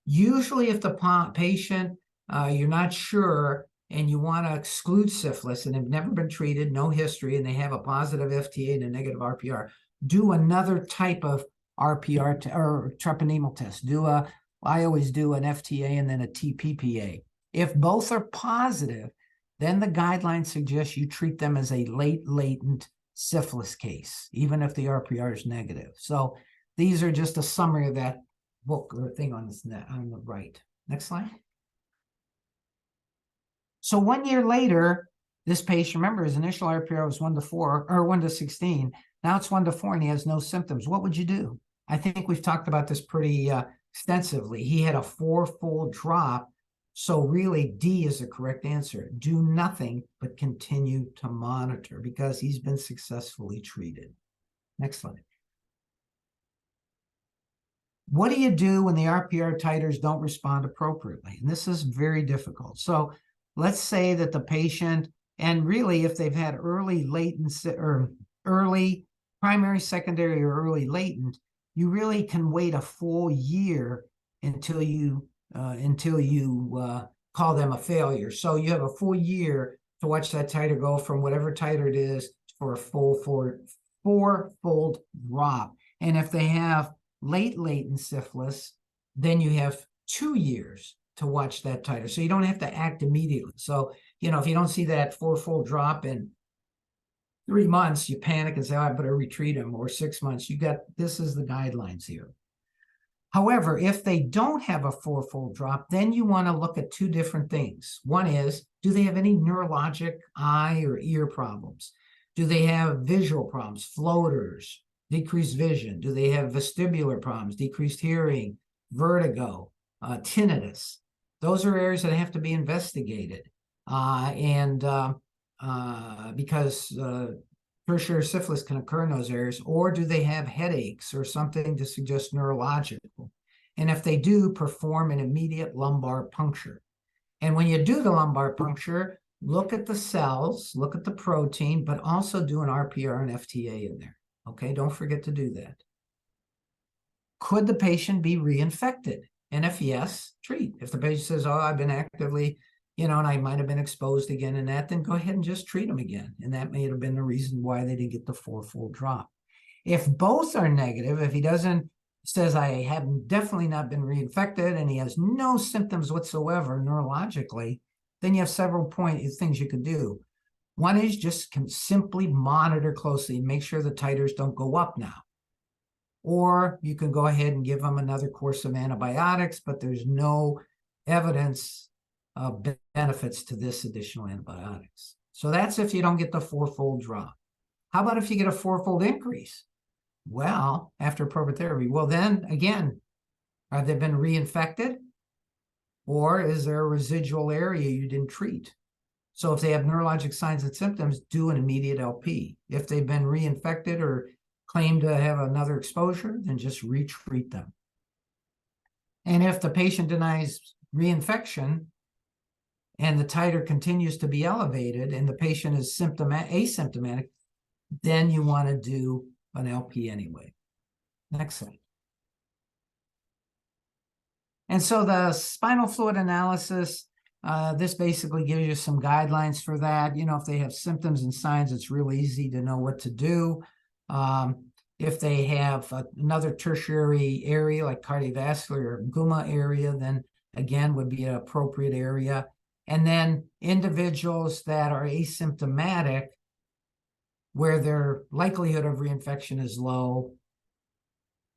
Usually if the patient, you're not sure and you want to exclude syphilis and have never been treated, no history, and they have a positive FTA and a negative RPR, do another type of RPR or treponemal test. I always do an FTA and then a TPPA. If both are positive, then the guidelines suggest you treat them as a latent syphilis case, even if the RPR is negative. So these are just a summary of that book or thing on the right. Next slide. So 1 year later, this patient, remember, his initial RPR was 1 to 4 or 1 to 16. Now it's 1 to 4 and he has no symptoms. What would you do? I think we've talked about this pretty extensively. He had a 4-fold drop. So really, D is the correct answer. Do nothing but continue to monitor because he's been successfully treated. Next slide. What do you do when the RPR titers don't respond appropriately? And this is very difficult. So let's say that the patient, and really if they've had early latency or early primary, secondary, or early latent, you really can wait a full year until you call them a failure. So you have a full year to watch that titer go from whatever titer it is for a full four-fold drop. And if they have latent syphilis, then you have 2 years to watch that titer. So you don't have to act immediately. So, if you don't see that 4-fold drop in 3 months, you panic and say, oh, I better retreat him, or 6 months. This is the guidelines here. However, if they don't have a 4-fold drop, then you want to look at 2 different things. One is, do they have any neurologic eye or ear problems? Do they have visual problems, floaters, decreased vision? Do they have vestibular problems, decreased hearing, vertigo, tinnitus? Those are areas that have to be investigated. Because tertiary syphilis can occur in those areas, or do they have headaches or something to suggest neurological? And if they do, perform an immediate lumbar puncture. And when you do the lumbar puncture, look at the cells, look at the protein, but also do an RPR and FTA in there. Okay, don't forget to do that. Could the patient be reinfected? And if yes, treat. If the patient says, oh, I've been actively, and I might have been exposed again in that, then go ahead and just treat them again. And that may have been the reason why they didn't get the 4-fold drop. If both are negative, if he says, I have definitely not been reinfected and he has no symptoms whatsoever neurologically, then you have several things you could do. One is just simply monitor closely and make sure the titers don't go up now. Or you can go ahead and give them another course of antibiotics, but there's no evidence of benefits to this additional antibiotics. So that's if you don't get the 4-fold drop. How about if you get a 4-fold increase? Well, after appropriate therapy, well then again, have they been reinfected? Or is there a residual area you didn't treat? So if they have neurologic signs and symptoms, do an immediate LP. If they've been reinfected or claim to have another exposure, then just retreat them. And if the patient denies reinfection and the titer continues to be elevated and the patient is asymptomatic, then you want to do an LP anyway. Next slide. And so the spinal fluid analysis, this basically gives you some guidelines for that. If they have symptoms and signs, it's real easy to know what to do. If they have another tertiary area like cardiovascular or guma area, then again would be an appropriate area. And then individuals that are asymptomatic, where their likelihood of reinfection is low,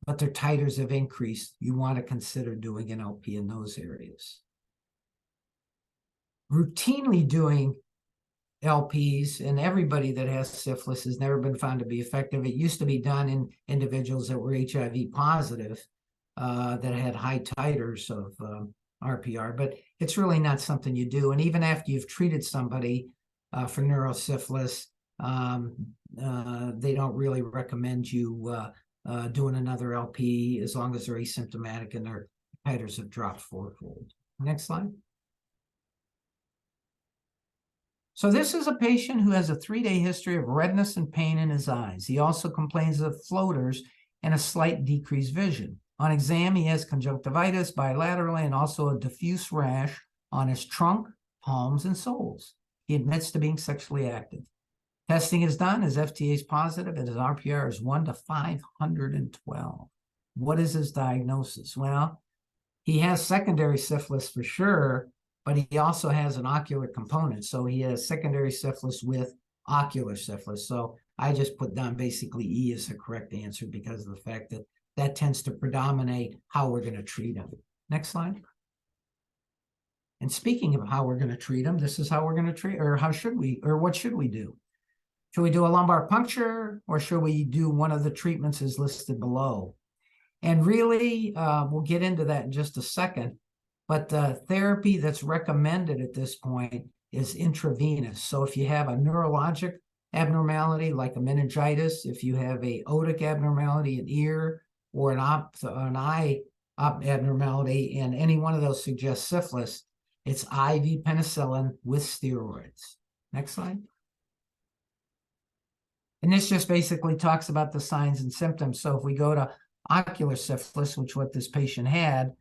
but their titers have increased, you want to consider doing an LP in those areas. Routinely doing LPs in everybody that has syphilis has never been found to be effective. It used to be done in individuals that were HIV positive, that had high titers of RPR, but it's really not something you do. And even after you've treated somebody for neurosyphilis, they don't really recommend you doing another LP as long as they're asymptomatic and their titers have dropped 4-fold. Next slide. So this is a patient who has a 3-day history of redness and pain in his eyes. He also complains of floaters and a slight decreased vision. On exam, he has conjunctivitis bilaterally and also a diffuse rash on his trunk, palms, and soles. He admits to being sexually active. Testing is done. His FTA is positive, and his RPR is 1 to 512. What is his diagnosis? Well, he has secondary syphilis for sure, but he also has an ocular component. So he has secondary syphilis with ocular syphilis. So I just put down basically E as the correct answer because of the fact that that tends to predominate how we're going to treat him. Next slide. And speaking of how we're going to treat him, this is how we're going to treat, or how should we, or what should we do? Should we do a lumbar puncture, or should we do one of the treatments as listed below? And really, we'll get into that in just a second, but the therapy that's recommended at this point is intravenous. So if you have a neurologic abnormality like a meningitis, if you have a otic abnormality, an ear, or an eye abnormality, and any one of those suggests syphilis, it's IV penicillin with steroids. Next slide. And this just basically talks about the signs and symptoms. So if we go to ocular syphilis, which what this patient had,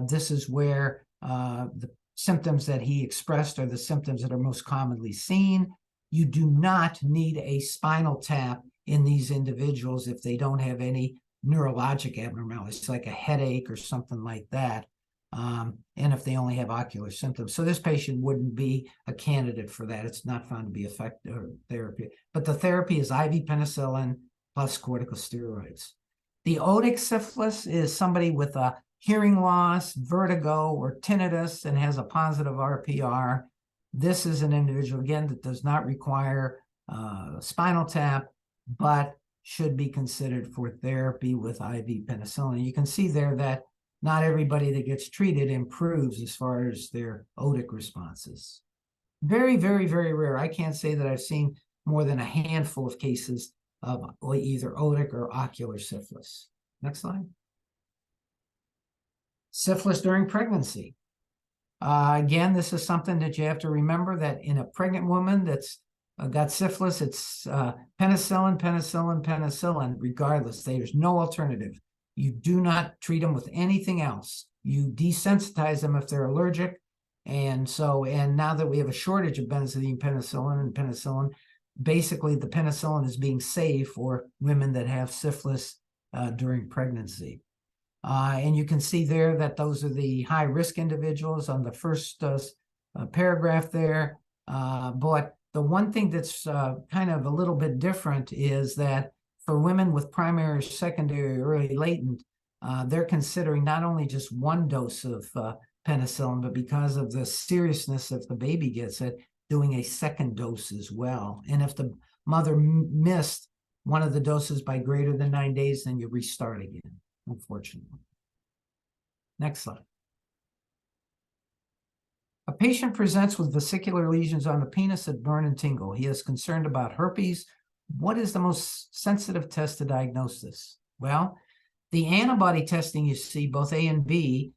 this is where the symptoms that he expressed are the symptoms that are most commonly seen. You do not need a spinal tap in these individuals if they don't have any neurologic abnormalities, like a headache or something like that. And if they only have ocular symptoms. So this patient wouldn't be a candidate for that. It's not found to be effective therapy. But the therapy is IV penicillin plus corticosteroids. The otic syphilis is somebody with a hearing loss, vertigo, or tinnitus and has a positive RPR. This is an individual, again, that does not require spinal tap, but should be considered for therapy with IV penicillin. You can see there that not everybody that gets treated improves as far as their otic responses. Very, very, very rare. I can't say that I've seen more than a handful of cases of either otic or ocular syphilis. Next slide. Syphilis during pregnancy. Again, this is something that you have to remember, that in a pregnant woman that's got syphilis, it's penicillin, penicillin, penicillin, regardless. There's no alternative. You do not treat them with anything else. You desensitize them if they're allergic. And now that we have a shortage of benzathine penicillin and penicillin, basically the penicillin is being saved for women that have syphilis during pregnancy. And you can see there that those are the high-risk individuals on the first paragraph there. But the one thing that's kind of a little bit different is that for women with primary, secondary, early latent, they're considering not only just one dose of penicillin, but because of the seriousness if the baby gets it, doing a second dose as well. And if the mother missed one of the doses by greater than 9 days, then you restart again, unfortunately. Next slide. A patient presents with vesicular lesions on the penis that burn and tingle. He is concerned about herpes. What is the most sensitive test to diagnose this? Well, the antibody testing you see, both A and B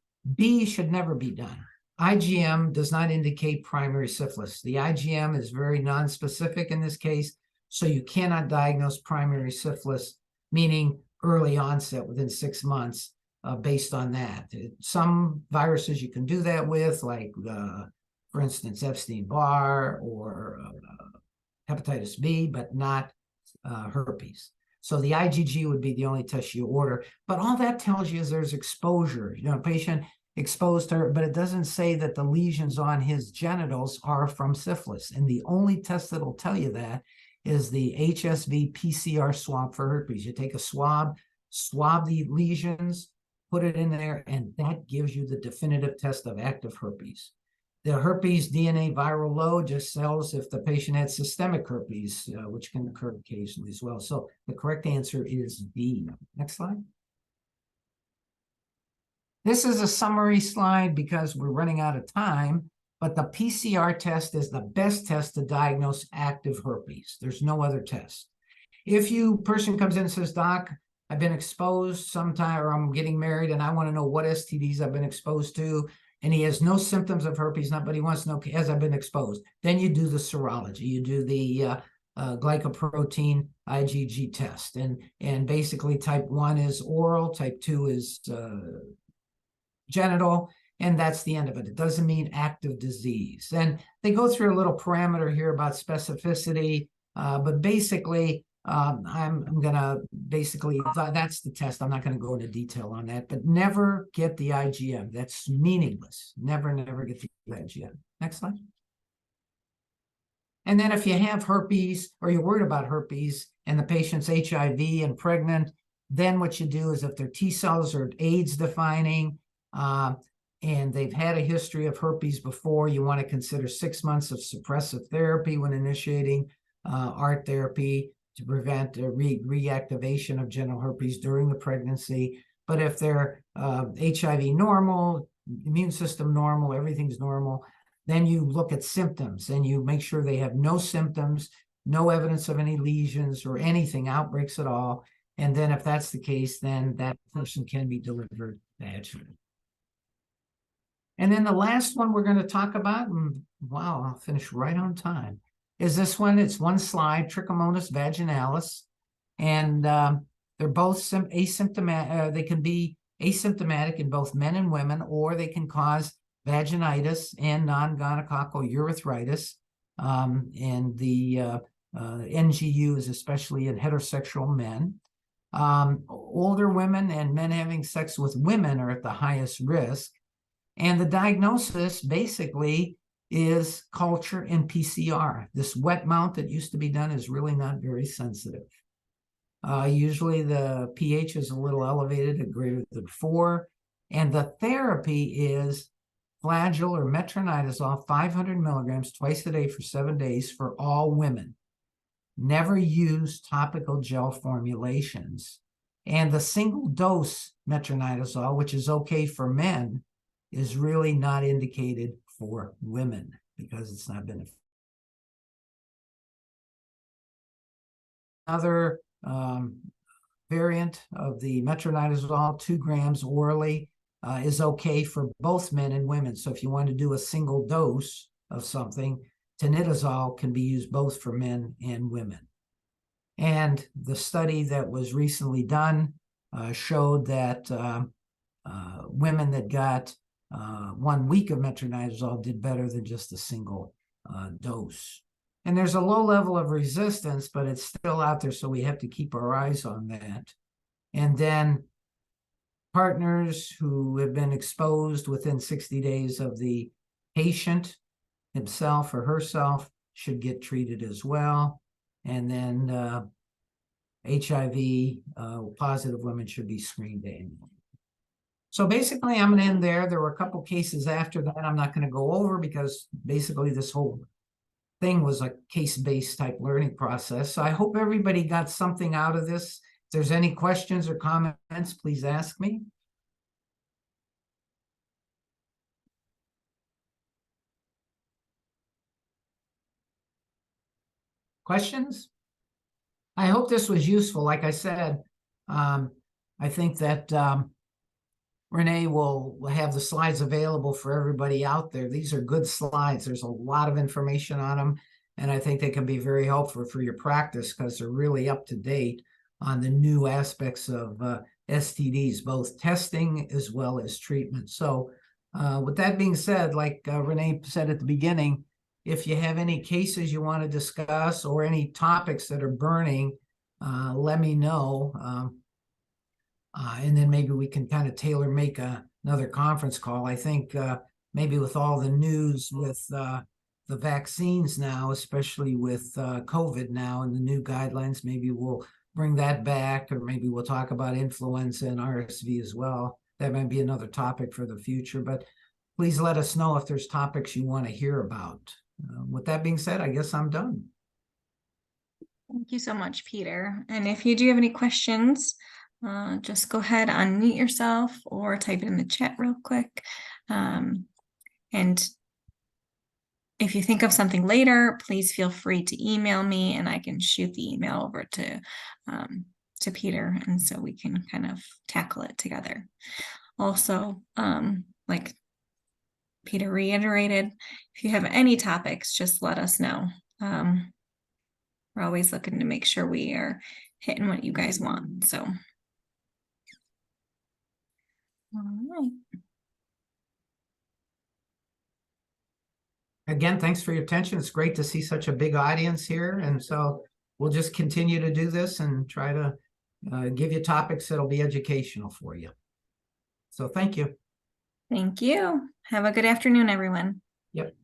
should never be done. IgM does not indicate primary syphilis. The IgM is very nonspecific in this case, so you cannot diagnose primary syphilis, meaning early onset within 6 months, based on that. Some viruses you can do that with, like, for instance, Epstein-Barr or hepatitis B, but not herpes. So the IgG would be the only test you order. But all that tells you is there's exposure. You know, a patient exposed to her, but it doesn't say that the lesions on his genitals are from syphilis. And the only test that'll tell you that is the HSV PCR swab for herpes. You take a swab the lesions, put it in there, and that gives you the definitive test of active herpes. The herpes DNA viral load just tells if the patient had systemic herpes, which can occur occasionally as well. So the correct answer is B. Next slide. This is a summary slide because we're running out of time, but the PCR test is the best test to diagnose active herpes. There's no other test. If person comes in and says, "Doc, I've been exposed sometime, or I'm getting married and I want to know what STDs I've been exposed to," and he has no symptoms of herpes, but he wants to know, has I been exposed? Then you do the serology, you do the glycoprotein IgG test, and basically type 1 is oral, type 2 is genital, and that's the end of it. It doesn't mean active disease. And they go through a little parameter here about specificity, but basically, I'm gonna basically, that's the test. I'm not gonna go into detail on that, but never get the IgM. That's meaningless. Never get the IgM. Next slide. And then if you have herpes or you're worried about herpes and the patient's HIV and pregnant, then what you do is if their T cells are AIDS defining, and they've had a history of herpes before, you want to consider 6 months of suppressive therapy when initiating ART therapy to prevent reactivation of genital herpes during the pregnancy. But if they're HIV normal, immune system normal, everything's normal, then you look at symptoms and you make sure they have no symptoms, no evidence of any lesions or anything, outbreaks at all. And then if that's the case, then that person can be delivered vaginally. And then the last one we're going to talk about, and wow, I'll finish right on time, is this one. It's one slide, Trichomonas vaginalis. And they're both asymptomatic. They can be asymptomatic in both men and women, or they can cause vaginitis and non-gonococcal urethritis. And the NGU is especially in heterosexual men. Older women and men having sex with women are at the highest risk. And the diagnosis basically is culture and PCR. This wet mount that used to be done is really not very sensitive. Usually the pH is a little elevated at greater than 4. And the therapy is Flagyl or metronidazole, 500 milligrams twice a day for 7 days for all women. Never use topical gel formulations. And the single dose metronidazole, which is okay for men, is really not indicated for women because it's not beneficial. Another variant of the metronidazole, 2 grams orally, is okay for both men and women. So if you want to do a single dose of something, tinidazole can be used both for men and women. And the study that was recently done showed that women that got 1 week of metronidazole did better than just a single dose. And there's a low level of resistance, but it's still out there, so we have to keep our eyes on that. And then partners who have been exposed within 60 days of the patient himself or herself should get treated as well. And then HIV positive women should be screened annually. So basically, I'm going to end there. There were a couple cases after that I'm not going to go over because basically this whole thing was a case-based type learning process. So I hope everybody got something out of this. If there's any questions or comments, please ask me. Questions? I hope this was useful. Like I said, I think that Renee will have the slides available for everybody out there. These are good slides. There's a lot of information on them, and I think they can be very helpful for your practice because they're really up to date on the new aspects of STDs, both testing as well as treatment. So with that being said, like Renee said at the beginning, if you have any cases you want to discuss or any topics that are burning, let me know. And then maybe we can kind of tailor make another conference call. I think maybe with all the news with the vaccines now, especially with COVID now and the new guidelines, maybe we'll bring that back, or maybe we'll talk about influenza and RSV as well. That might be another topic for the future, but please let us know if there's topics you want to hear about. With that being said, I guess I'm done. Thank you so much, Peter. And if you do have any questions, just go ahead, unmute yourself or type it in the chat real quick. And if you think of something later, please feel free to email me and I can shoot the email over to Peter, and so we can kind of tackle it together. Also, like Peter reiterated, if you have any topics, just let us know. We're always looking to make sure we are hitting what you guys want, so. All right. Again, thanks for your attention. It's great to see such a big audience here. And so we'll just continue to do this and try to give you topics that'll be educational for you. So thank you. Thank you. Have a good afternoon, everyone. Yep.